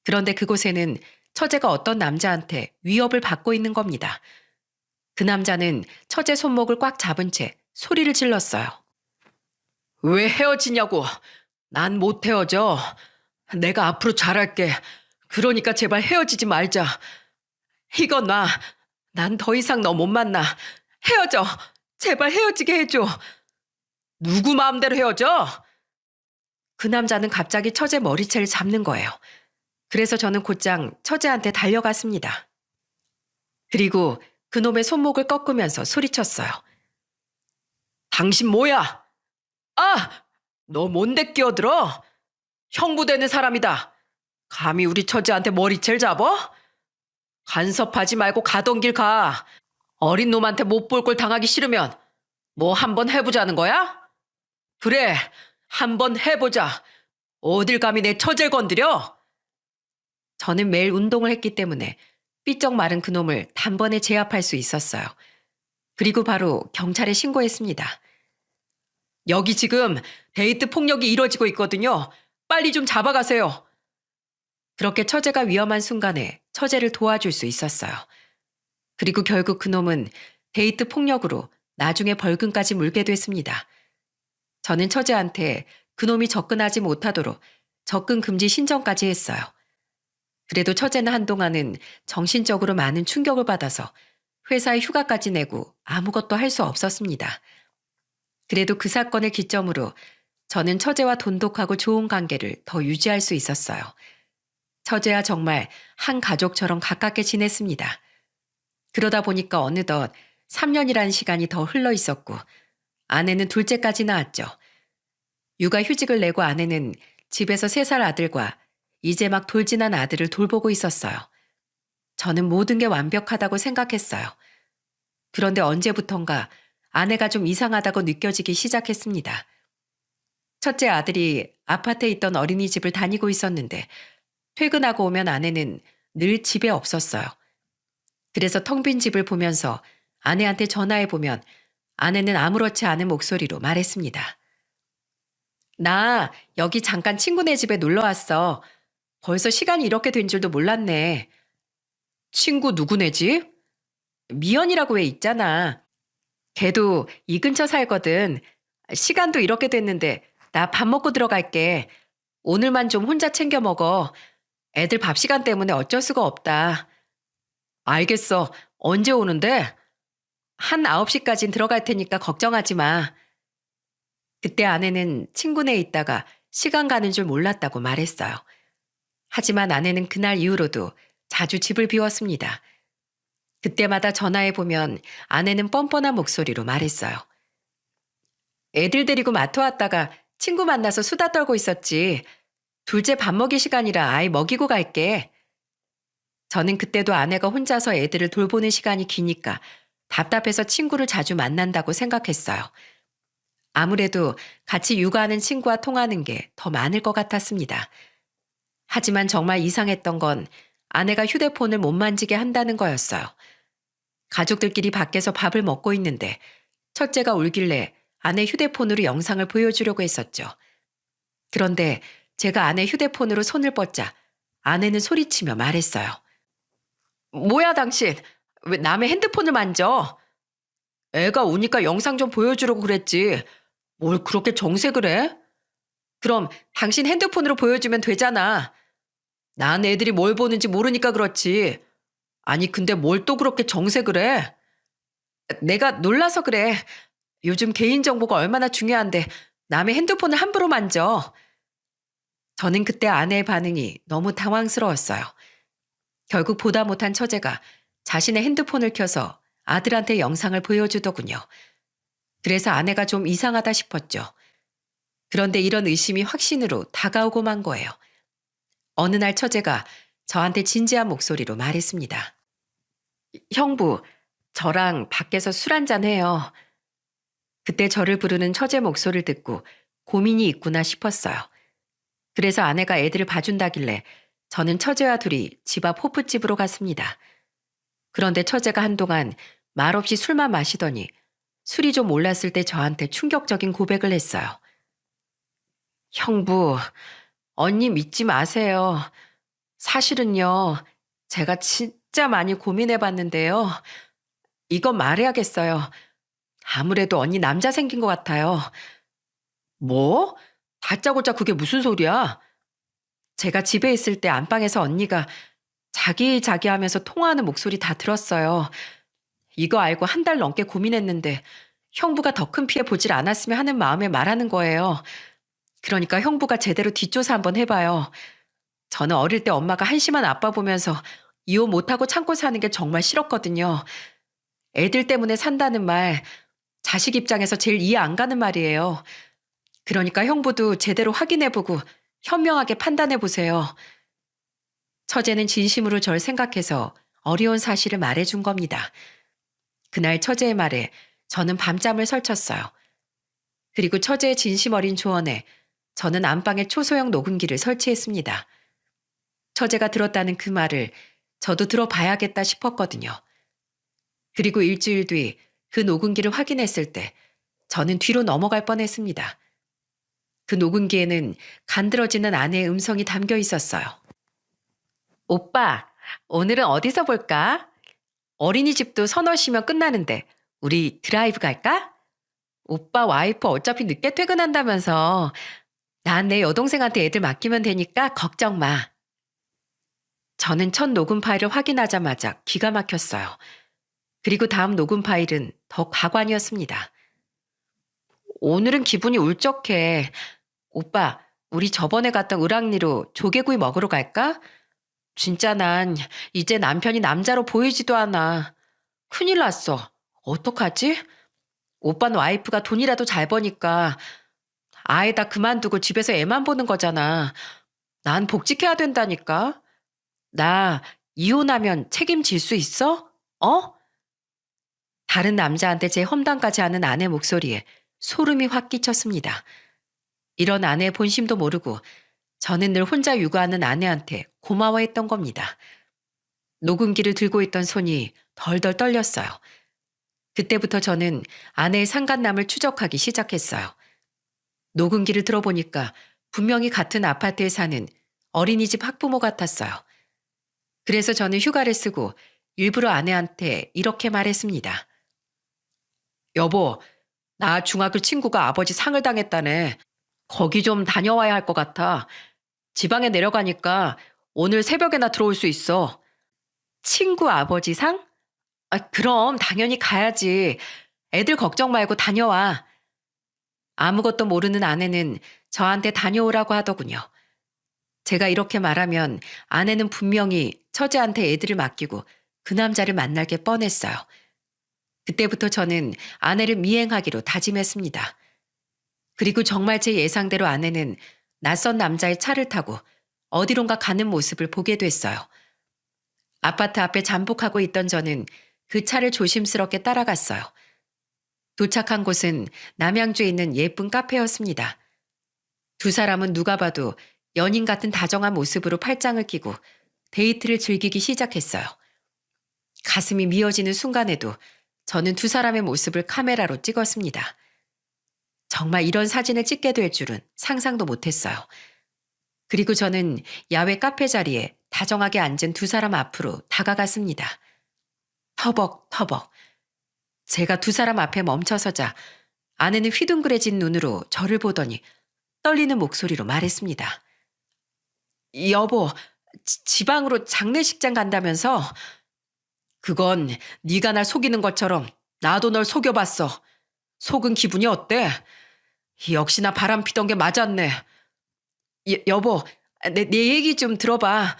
그런데 그곳에는 처제가 어떤 남자한테 위협을 받고 있는 겁니다. 그 남자는 처제 손목을 꽉 잡은 채 소리를 질렀어요. 왜 헤어지냐고. 난 못 헤어져. 내가 앞으로 잘할게. 그러니까 제발 헤어지지 말자. 이거 놔. 난 더 이상 너 못 만나. 헤어져. 제발 헤어지게 해줘. 누구 마음대로 헤어져? 그 남자는 갑자기 처제 머리채를 잡는 거예요. 그래서 저는 곧장 처제한테 달려갔습니다. 그리고 그놈의 손목을 꺾으면서 소리쳤어요. 당신 뭐야? 아! 너 뭔데 끼어들어? 형부 되는 사람이다. 감히 우리 처제한테 머리채를 잡아? 간섭하지 말고 가던 길 가. 어린 놈한테 못 볼 걸 당하기 싫으면 뭐 한번 해보자는 거야? 그래, 한번 해보자. 어딜 감히 내 처제를 건드려? 저는 매일 운동을 했기 때문에 삐쩍 마른 그놈을 단번에 제압할 수 있었어요. 그리고 바로 경찰에 신고했습니다. 여기 지금 데이트 폭력이 이루어지고 있거든요. 빨리 좀 잡아가세요. 그렇게 처제가 위험한 순간에 처제를 도와줄 수 있었어요. 그리고 결국 그놈은 데이트 폭력으로 나중에 벌금까지 물게 됐습니다. 저는 처제한테 그놈이 접근하지 못하도록 접근 금지 신청까지 했어요. 그래도 처제는 한동안은 정신적으로 많은 충격을 받아서 회사에 휴가까지 내고 아무것도 할 수 없었습니다. 그래도 그 사건을 기점으로 저는 처제와 돈독하고 좋은 관계를 더 유지할 수 있었어요. 처제와 정말 한 가족처럼 가깝게 지냈습니다. 그러다 보니까 어느덧 3년이라는 시간이 더 흘러 있었고 아내는 둘째까지 낳았죠. 육아 휴직을 내고 아내는 집에서 3살 아들과 이제 막 돌진한 아들을 돌보고 있었어요. 저는 모든 게 완벽하다고 생각했어요. 그런데 언제부턴가 아내가 좀 이상하다고 느껴지기 시작했습니다. 첫째 아들이 아파트에 있던 어린이집을 다니고 있었는데 퇴근하고 오면 아내는 늘 집에 없었어요. 그래서 텅 빈 집을 보면서 아내한테 전화해보면 아내는 아무렇지 않은 목소리로 말했습니다. 나 여기 잠깐 친구네 집에 놀러 왔어. 벌써 시간이 이렇게 된 줄도 몰랐네. 친구 누구네 집? 미연이라고 왜 있잖아. 걔도 이 근처 살거든. 시간도 이렇게 됐는데 나 밥 먹고 들어갈게. 오늘만 좀 혼자 챙겨 먹어. 애들 밥 시간 때문에 어쩔 수가 없다. 알겠어. 언제 오는데? 한 9시까진 들어갈 테니까 걱정하지 마. 그때 아내는 친구네 있다가 시간 가는 줄 몰랐다고 말했어요. 하지만 아내는 그날 이후로도 자주 집을 비웠습니다. 그때마다 전화해보면 아내는 뻔뻔한 목소리로 말했어요. 애들 데리고 마트 왔다가 친구 만나서 수다 떨고 있었지. 둘째 밥 먹일 시간이라 아이 먹이고 갈게. 저는 그때도 아내가 혼자서 애들을 돌보는 시간이 기니까 답답해서 친구를 자주 만난다고 생각했어요. 아무래도 같이 육아하는 친구와 통하는 게 더 많을 것 같았습니다. 하지만 정말 이상했던 건 아내가 휴대폰을 못 만지게 한다는 거였어요. 가족들끼리 밖에서 밥을 먹고 있는데 첫째가 울길래 아내 휴대폰으로 영상을 보여주려고 했었죠. 그런데 제가 아내 휴대폰으로 손을 뻗자 아내는 소리치며 말했어요. 뭐야 당신? 왜 남의 핸드폰을 만져? 애가 우니까 영상 좀 보여주려고 그랬지. 뭘 그렇게 정색을 해? 그럼 당신 핸드폰으로 보여주면 되잖아. 난 애들이 뭘 보는지 모르니까 그렇지. 아니 근데 뭘 또 그렇게 정색을 해? 내가 놀라서 그래. 요즘 개인정보가 얼마나 중요한데 남의 핸드폰을 함부로 만져. 저는 그때 아내의 반응이 너무 당황스러웠어요. 결국 보다 못한 처제가 자신의 핸드폰을 켜서 아들한테 영상을 보여주더군요. 그래서 아내가 좀 이상하다 싶었죠. 그런데 이런 의심이 확신으로 다가오고 만 거예요. 어느 날 처제가 저한테 진지한 목소리로 말했습니다. 형부, 저랑 밖에서 술 한잔 해요. 그때 저를 부르는 처제 목소리를 듣고 고민이 있구나 싶었어요. 그래서 아내가 애들을 봐준다길래 저는 처제와 둘이 집 앞 호프집으로 갔습니다. 그런데 처제가 한동안 말없이 술만 마시더니 술이 좀 올랐을 때 저한테 충격적인 고백을 했어요. 형부, 언니 믿지 마세요. 사실은요, 제가 진짜 많이 고민해 봤는데요. 이건 말해야겠어요. 아무래도 언니 남자 생긴 것 같아요. 뭐? 다짜고짜 그게 무슨 소리야? 제가 집에 있을 때 안방에서 언니가 자기 하면서 통화하는 목소리 다 들었어요. 이거 알고 한 달 넘게 고민했는데 형부가 더 큰 피해 보질 않았으면 하는 마음에 말하는 거예요. 그러니까 형부가 제대로 뒷조사 한번 해봐요. 저는 어릴 때 엄마가 한심한 아빠 보면서 이혼 못하고 참고 사는 게 정말 싫었거든요. 애들 때문에 산다는 말, 자식 입장에서 제일 이해 안 가는 말이에요. 그러니까 형부도 제대로 확인해보고 현명하게 판단해보세요. 처제는 진심으로 절 생각해서 어려운 사실을 말해준 겁니다. 그날 처제의 말에 저는 밤잠을 설쳤어요. 그리고 처제의 진심 어린 조언에 저는 안방에 초소형 녹음기를 설치했습니다. 처제가 들었다는 그 말을 저도 들어봐야겠다 싶었거든요. 그리고 일주일 뒤 그 녹음기를 확인했을 때 저는 뒤로 넘어갈 뻔했습니다. 그 녹음기에는 간드러지는 아내의 음성이 담겨 있었어요. 오빠, 오늘은 어디서 볼까? 어린이집도 서너 시면 끝나는데 우리 드라이브 갈까? 오빠 와이프 어차피 늦게 퇴근한다면서 난 내 여동생한테 애들 맡기면 되니까 걱정 마. 저는 첫 녹음 파일을 확인하자마자 기가 막혔어요. 그리고 다음 녹음 파일은 더 가관이었습니다. 오늘은 기분이 울적해. 오빠, 우리 저번에 갔던 을왕리로 조개구이 먹으러 갈까? 진짜 난 이제 남편이 남자로 보이지도 않아. 큰일 났어. 어떡하지? 오빠는 와이프가 돈이라도 잘 버니까 아예 다 그만두고 집에서 애만 보는 거잖아. 난 복직해야 된다니까. 나 이혼하면 책임질 수 있어? 어? 다른 남자한테 제 험담까지 하는 아내 목소리에 소름이 확 끼쳤습니다. 이런 아내의 본심도 모르고 저는 늘 혼자 육아하는 아내한테 고마워했던 겁니다. 녹음기를 들고 있던 손이 덜덜 떨렸어요. 그때부터 저는 아내의 상간남을 추적하기 시작했어요. 녹음기를 들어보니까 분명히 같은 아파트에 사는 어린이집 학부모 같았어요. 그래서 저는 휴가를 쓰고 일부러 아내한테 이렇게 말했습니다. 여보, 나 중학교 친구가 아버지 상을 당했다네. 거기 좀 다녀와야 할 것 같아. 지방에 내려가니까 오늘 새벽에나 들어올 수 있어. 친구 아버지 상? 아, 그럼 당연히 가야지. 애들 걱정 말고 다녀와. 아무것도 모르는 아내는 저한테 다녀오라고 하더군요. 제가 이렇게 말하면 아내는 분명히 처제한테 애들을 맡기고 그 남자를 만날 게 뻔했어요. 그때부터 저는 아내를 미행하기로 다짐했습니다. 그리고 정말 제 예상대로 아내는 낯선 남자의 차를 타고 어디론가 가는 모습을 보게 됐어요. 아파트 앞에 잠복하고 있던 저는 그 차를 조심스럽게 따라갔어요. 도착한 곳은 남양주에 있는 예쁜 카페였습니다. 두 사람은 누가 봐도 연인 같은 다정한 모습으로 팔짱을 끼고 데이트를 즐기기 시작했어요. 가슴이 미어지는 순간에도 저는 두 사람의 모습을 카메라로 찍었습니다. 정말 이런 사진을 찍게 될 줄은 상상도 못했어요. 그리고 저는 야외 카페 자리에 다정하게 앉은 두 사람 앞으로 다가갔습니다. 터벅터벅. 제가 두 사람 앞에 멈춰서자 아내는 휘둥그레진 눈으로 저를 보더니 떨리는 목소리로 말했습니다. 여보, 지방으로 장례식장 간다면서? 그건 네가 날 속이는 것처럼 나도 널 속여봤어. 속은 기분이 어때? 역시나 바람 피던 게 맞았네. 여보, 내 얘기 좀 들어봐.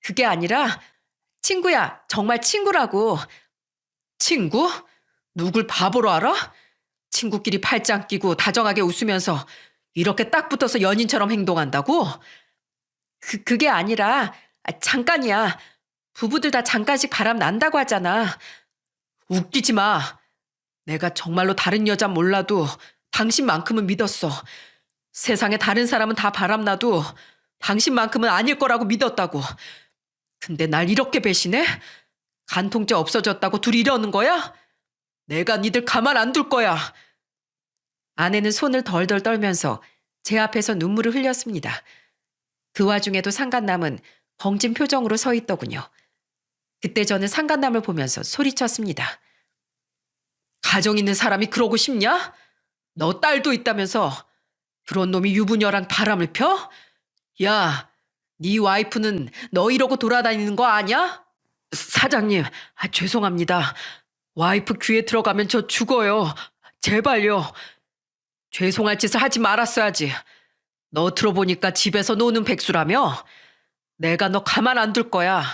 그게 아니라 친구야, 정말 친구라고. 친구? 누굴 바보로 알아? 친구끼리 팔짱 끼고 다정하게 웃으면서 이렇게 딱 붙어서 연인처럼 행동한다고? 그게 아니라 잠깐이야. 부부들 다 잠깐씩 바람 난다고 하잖아. 웃기지 마. 내가 정말로 다른 여잔 몰라도 당신만큼은 믿었어. 세상에 다른 사람은 다 바람나도 당신만큼은 아닐 거라고 믿었다고. 근데 날 이렇게 배신해? 간통죄 없어졌다고 둘이 이러는 거야? 내가 니들 가만 안 둘 거야. 아내는 손을 덜덜 떨면서 제 앞에서 눈물을 흘렸습니다. 그 와중에도 상간남은 벙진 표정으로 서 있더군요. 그때 저는 상간남을 보면서 소리쳤습니다. 가정 있는 사람이 그러고 싶냐? 너 딸도 있다면서 그런 놈이 유부녀랑 바람을 펴? 야, 네 와이프는 너 이러고 돌아다니는 거 아냐? 사장님, 죄송합니다. 와이프 귀에 들어가면 저 죽어요. 제발요. 죄송할 짓을 하지 말았어야지. 너 들어보니까 집에서 노는 백수라며? 내가 너 가만 안 둘 거야.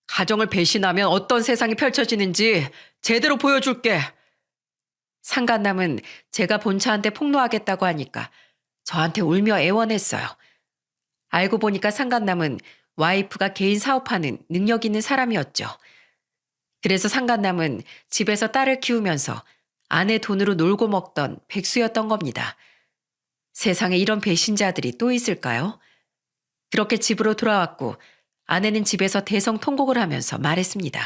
가정을 배신하면 어떤 세상이 펼쳐지는지 제대로 보여줄게. 상간남은 제가 본처한테 폭로하겠다고 하니까 저한테 울며 애원했어요. 알고 보니까 상간남은 와이프가 개인 사업하는 능력 있는 사람이었죠. 그래서 상간남은 집에서 딸을 키우면서 아내 돈으로 놀고 먹던 백수였던 겁니다. 세상에 이런 배신자들이 또 있을까요? 그렇게 집으로 돌아왔고 아내는 집에서 대성통곡을 하면서 말했습니다.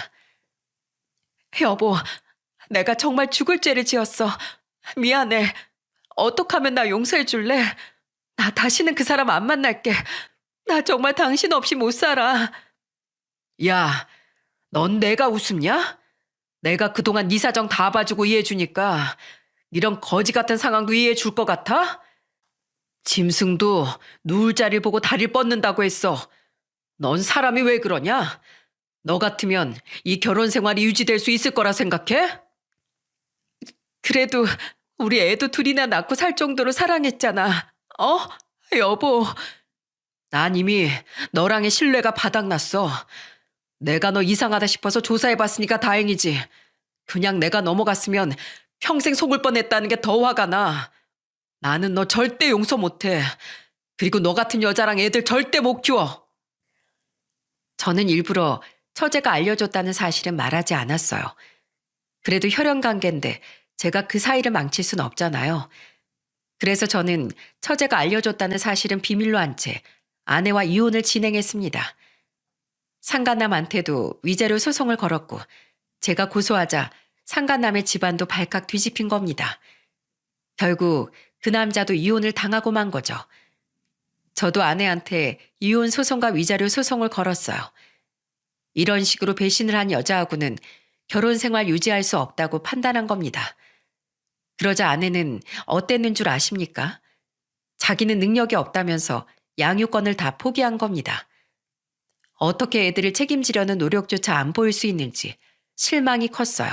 여보, 내가 정말 죽을 죄를 지었어. 미안해. 어떻게 하면 나 용서해 줄래? 나 다시는 그 사람 안 만날게. 나 정말 당신 없이 못 살아. 야, 넌 내가 우습냐? 내가 그동안 네 사정 다 봐주고 이해해 주니까 이런 거지 같은 상황도 이해해 줄 것 같아? 짐승도 누울 자리를 보고 다리를 뻗는다고 했어. 넌 사람이 왜 그러냐? 너 같으면 이 결혼 생활이 유지될 수 있을 거라 생각해? 그래도 우리 애도 둘이나 낳고 살 정도로 사랑했잖아. 여보. 난 이미 너랑의 신뢰가 바닥났어. 내가 너 이상하다 싶어서 조사해봤으니까 다행이지. 그냥 내가 넘어갔으면 평생 속을 뻔했다는 게 더 화가 나. 나는 너 절대 용서 못해. 그리고 너 같은 여자랑 애들 절대 못 키워. 저는 일부러 처제가 알려줬다는 사실은 말하지 않았어요. 그래도 혈연관계인데 제가 그 사이를 망칠 순 없잖아요. 그래서 저는 처제가 알려줬다는 사실은 비밀로 한 채 아내와 이혼을 진행했습니다. 상간남한테도 위자료 소송을 걸었고 제가 고소하자 상간남의 집안도 발칵 뒤집힌 겁니다. 결국 그 남자도 이혼을 당하고 만 거죠. 저도 아내한테 이혼 소송과 위자료 소송을 걸었어요. 이런 식으로 배신을 한 여자하고는 결혼 생활 유지할 수 없다고 판단한 겁니다. 그러자 아내는 어땠는 줄 아십니까? 자기는 능력이 없다면서 양육권을 다 포기한 겁니다. 어떻게 애들을 책임지려는 노력조차 안 보일 수 있는지 실망이 컸어요.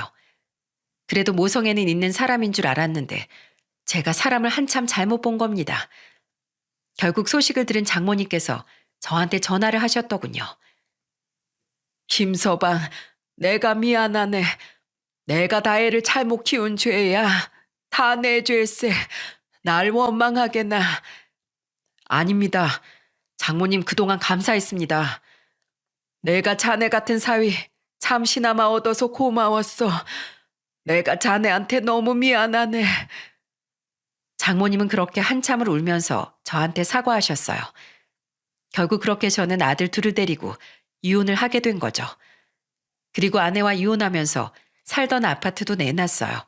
그래도 모성애는 있는 사람인 줄 알았는데 제가 사람을 한참 잘못 본 겁니다. 결국 소식을 들은 장모님께서 저한테 전화를 하셨더군요. 김서방, 내가 미안하네. 내가 다 애를 잘못 키운 죄야. 다 내 죄세. 날 원망하게나. 아닙니다. 장모님 그동안 감사했습니다. 내가 자네 같은 사위 잠시나마 얻어서 고마웠어. 내가 자네한테 너무 미안하네. 장모님은 그렇게 한참을 울면서 저한테 사과하셨어요. 결국 그렇게 저는 아들 둘을 데리고 이혼을 하게 된 거죠. 그리고 아내와 이혼하면서 살던 아파트도 내놨어요.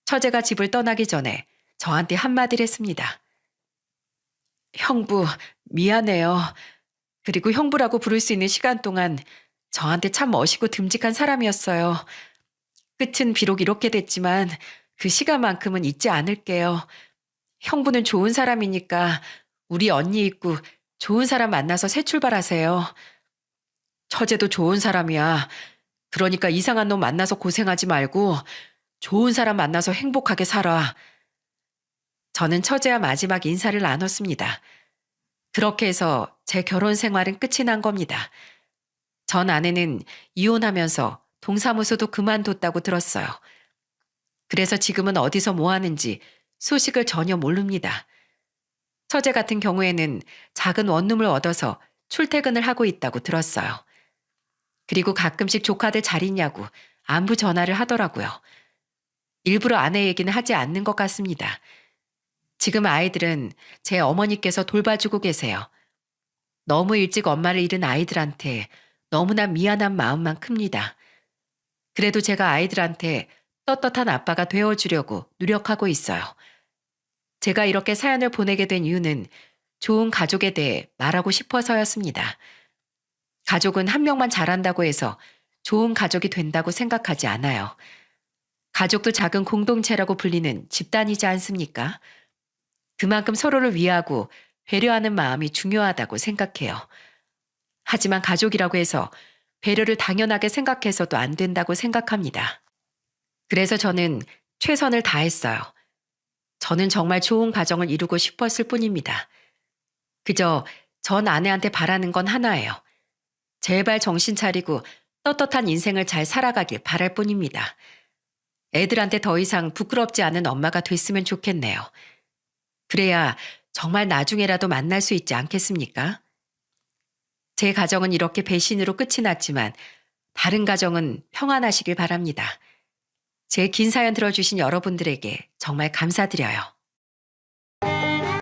처제가 집을 떠나기 전에 저한테 한마디를 했습니다. 형부, 미안해요. 그리고 형부라고 부를 수 있는 시간 동안 저한테 참 멋있고 듬직한 사람이었어요. 끝은 비록 이렇게 됐지만 그 시간만큼은 잊지 않을게요. 형부는 좋은 사람이니까 우리 언니 있고 좋은 사람 만나서 새 출발하세요. 처제도 좋은 사람이야. 그러니까 이상한 놈 만나서 고생하지 말고 좋은 사람 만나서 행복하게 살아. 저는 처제와 마지막 인사를 나눴습니다. 그렇게 해서 제 결혼 생활은 끝이 난 겁니다. 전 아내는 이혼하면서 동사무소도 그만뒀다고 들었어요. 그래서 지금은 어디서 뭐 하는지 소식을 전혀 모릅니다. 처제 같은 경우에는 작은 원룸을 얻어서 출퇴근을 하고 있다고 들었어요. 그리고 가끔씩 조카들 잘 있냐고 안부 전화를 하더라고요. 일부러 아내 얘기는 하지 않는 것 같습니다. 지금 아이들은 제 어머니께서 돌봐주고 계세요. 너무 일찍 엄마를 잃은 아이들한테 너무나 미안한 마음만 큽니다. 그래도 제가 아이들한테 떳떳한 아빠가 되어주려고 노력하고 있어요. 제가 이렇게 사연을 보내게 된 이유는 좋은 가족에 대해 말하고 싶어서였습니다. 가족은 한 명만 잘한다고 해서 좋은 가족이 된다고 생각하지 않아요. 가족도 작은 공동체라고 불리는 집단이지 않습니까? 그만큼 서로를 위하고 배려하는 마음이 중요하다고 생각해요. 하지만 가족이라고 해서 배려를 당연하게 생각해서도 안 된다고 생각합니다. 그래서 저는 최선을 다했어요. 저는 정말 좋은 가정을 이루고 싶었을 뿐입니다. 그저 전 아내한테 바라는 건 하나예요. 제발 정신 차리고 떳떳한 인생을 잘 살아가길 바랄 뿐입니다. 애들한테 더 이상 부끄럽지 않은 엄마가 됐으면 좋겠네요. 그래야 정말 나중에라도 만날 수 있지 않겠습니까? 제 가정은 이렇게 배신으로 끝이 났지만 다른 가정은 평안하시길 바랍니다. 제 긴 사연 들어주신 여러분들에게 정말 감사드려요.